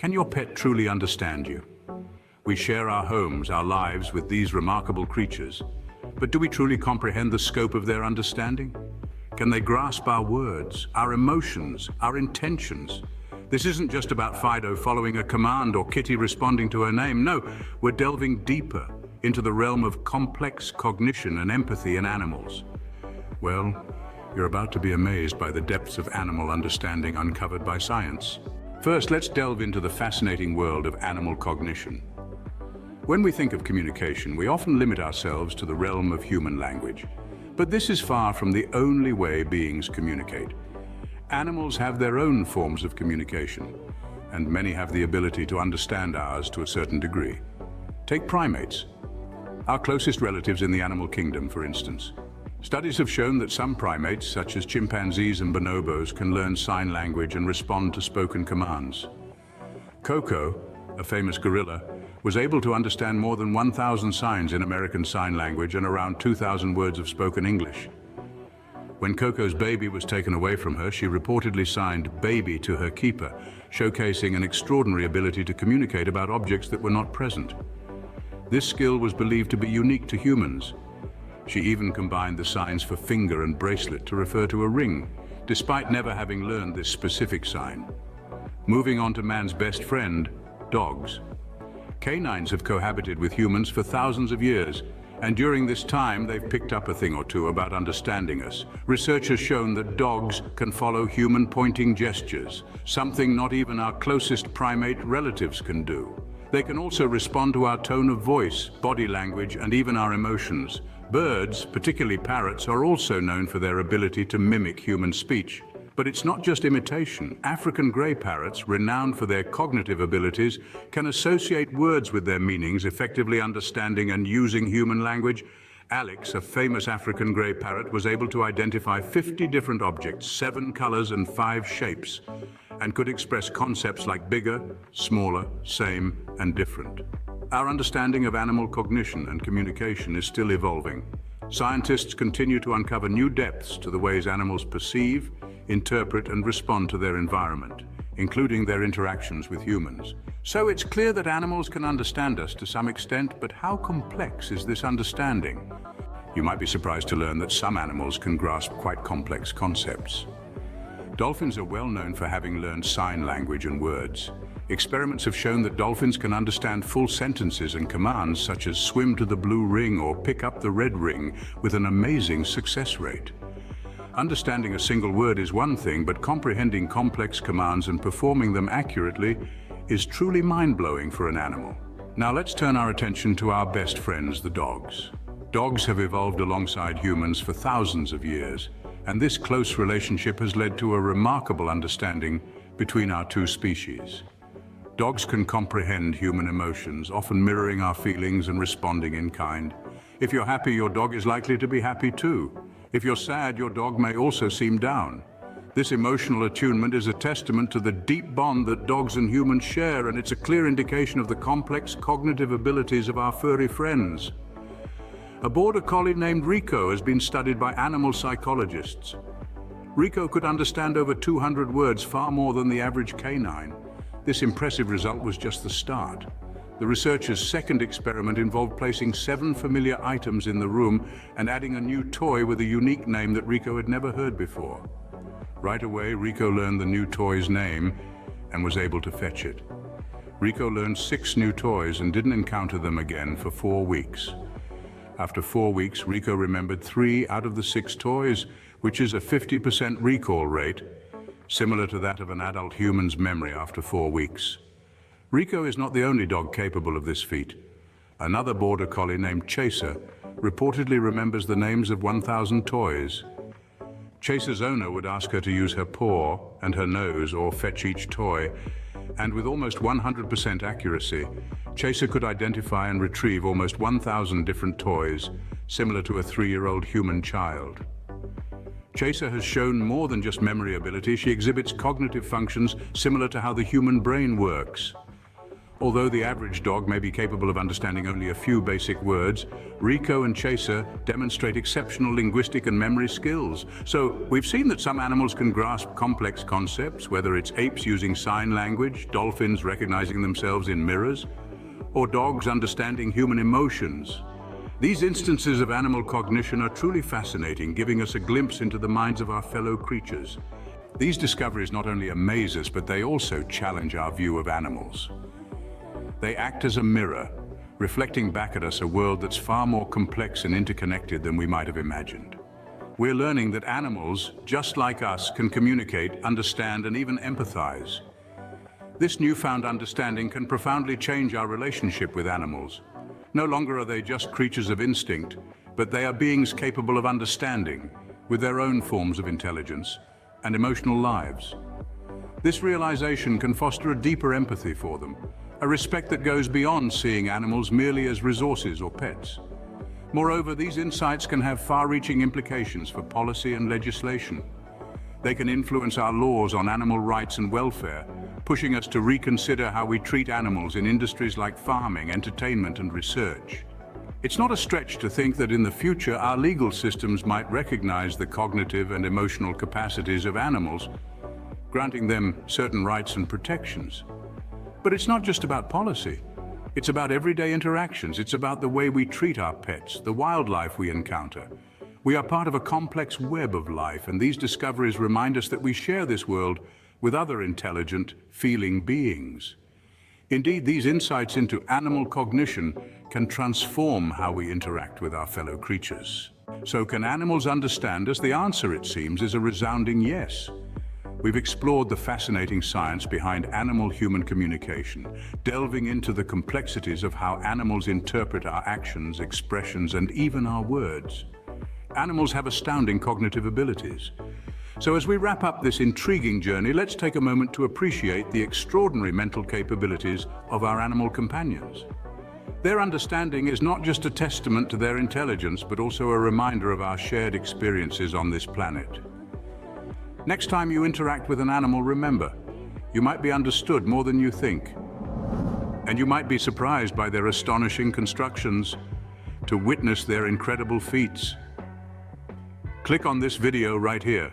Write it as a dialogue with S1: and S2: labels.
S1: Can your pet truly understand you? We share our homes, our lives with these remarkable creatures, but do we truly comprehend the scope of their understanding? Can they grasp our words, our emotions, our intentions? This isn't just about Fido following a command or Kitty responding to her name. No, we're delving deeper into the realm of complex cognition and empathy in animals. Well, you're about to be amazed by the depths of animal understanding uncovered by science. First, let's delve into the fascinating world of animal cognition. When we think of communication, we often limit ourselves to the realm of human language. But this is far from the only way beings communicate. Animals have their own forms of communication, and many have the ability to understand ours to a certain degree. Take primates, our closest relatives in the animal kingdom, for instance. Studies have shown that some primates, such as chimpanzees and bonobos, can learn sign language and respond to spoken commands. Coco, a famous gorilla, was able to understand more than 1,000 signs in American Sign Language and around 2,000 words of spoken English. When Coco's baby was taken away from her, she reportedly signed "baby" to her keeper, showcasing an extraordinary ability to communicate about objects that were not present. This skill was believed to be unique to humans. She even combined the signs for finger and bracelet to refer to a ring, despite never having learned this specific sign. Moving on to man's best friend, dogs. Canines have cohabited with humans for thousands of years, and during this time they've picked up a thing or two about understanding us. Research has shown that dogs can follow human pointing gestures, something not even our closest primate relatives can do. They can also respond to our tone of voice, body language, and even our emotions. Birds, particularly parrots, are also known for their ability to mimic human speech. But it's not just imitation. African grey parrots, renowned for their cognitive abilities, can associate words with their meanings, effectively understanding and using human language. Alex, a famous African grey parrot, was able to identify 50 different objects, 7 colors and 5 shapes, and could express concepts like bigger, smaller, same, and different. Our understanding of animal cognition and communication is still evolving. Scientists continue to uncover new depths to the ways animals perceive, interpret, and respond to their environment, including their interactions with humans. So it's clear that animals can understand us to some extent, but how complex is this understanding? You might be surprised to learn that some animals can grasp quite complex concepts. Dolphins are well known for having learned sign language and words. Experiments have shown that dolphins can understand full sentences and commands such as swim to the blue ring or pick up the red ring with an amazing success rate. Understanding a single word is one thing, but comprehending complex commands and performing them accurately is truly mind-blowing for an animal. Now let's turn our attention to our best friends, the dogs. Dogs have evolved alongside humans for thousands of years, and this close relationship has led to a remarkable understanding between our two species. Dogs can comprehend human emotions, often mirroring our feelings and responding in kind. If you're happy, your dog is likely to be happy too. If you're sad, your dog may also seem down. This emotional attunement is a testament to the deep bond that dogs and humans share, and it's a clear indication of the complex cognitive abilities of our furry friends. A border collie named Rico has been studied by animal psychologists. Rico could understand over 200 words, far more than the average canine. This impressive result was just the start. The researchers' second experiment involved placing 7 familiar items in the room and adding a new toy with a unique name that Rico had never heard before. Right away, Rico learned the new toy's name and was able to fetch it. Rico learned 6 new toys and didn't encounter them again for 4 weeks. After 4 weeks, Rico remembered 3 out of the 6 toys, which is a 50% recall rate, similar to that of an adult human's memory after 4 weeks. Rico is not the only dog capable of this feat. Another border collie named Chaser reportedly remembers the names of 1,000 toys. Chaser's owner would ask her to use her paw and her nose or fetch each toy, and with almost 100% accuracy, Chaser could identify and retrieve almost 1,000 different toys, similar to a 3-year-old human child. Chaser has shown more than just memory ability. She exhibits cognitive functions similar to how the human brain works. Although the average dog may be capable of understanding only a few basic words, Rico and Chaser demonstrate exceptional linguistic and memory skills. So we've seen that some animals can grasp complex concepts, whether it's apes using sign language, dolphins recognizing themselves in mirrors, or dogs understanding human emotions. These instances of animal cognition are truly fascinating, giving us a glimpse into the minds of our fellow creatures. These discoveries not only amaze us, but they also challenge our view of animals. They act as a mirror, reflecting back at us a world that's far more complex and interconnected than we might have imagined. We're learning that animals, just like us, can communicate, understand, and even empathize. This newfound understanding can profoundly change our relationship with animals. No longer are they just creatures of instinct, but they are beings capable of understanding, with their own forms of intelligence and emotional lives. This realization can foster a deeper empathy for them, a respect that goes beyond seeing animals merely as resources or pets. Moreover, these insights can have far-reaching implications for policy and legislation. They can influence our laws on animal rights and welfare, pushing us to reconsider how we treat animals in industries like farming, entertainment, and research. It's not a stretch to think that in the future our legal systems might recognize the cognitive and emotional capacities of animals, granting them certain rights and protections. But it's not just about policy. It's about everyday interactions. It's about the way we treat our pets, the wildlife we encounter. We are part of a complex web of life, and these discoveries remind us that we share this world with other intelligent, feeling beings. Indeed, these insights into animal cognition can transform how we interact with our fellow creatures. So, can animals understand us? The answer, it seems, is a resounding yes. We've explored the fascinating science behind animal-human communication, delving into the complexities of how animals interpret our actions, expressions, and even our words. Animals have astounding cognitive abilities. So as we wrap up this intriguing journey, let's take a moment to appreciate the extraordinary mental capabilities of our animal companions. Their understanding is not just a testament to their intelligence, but also a reminder of our shared experiences on this planet. Next time you interact with an animal, remember, you might be understood more than you think. And you might be surprised by their astonishing constructions, to witness their incredible feats. Click on this video right here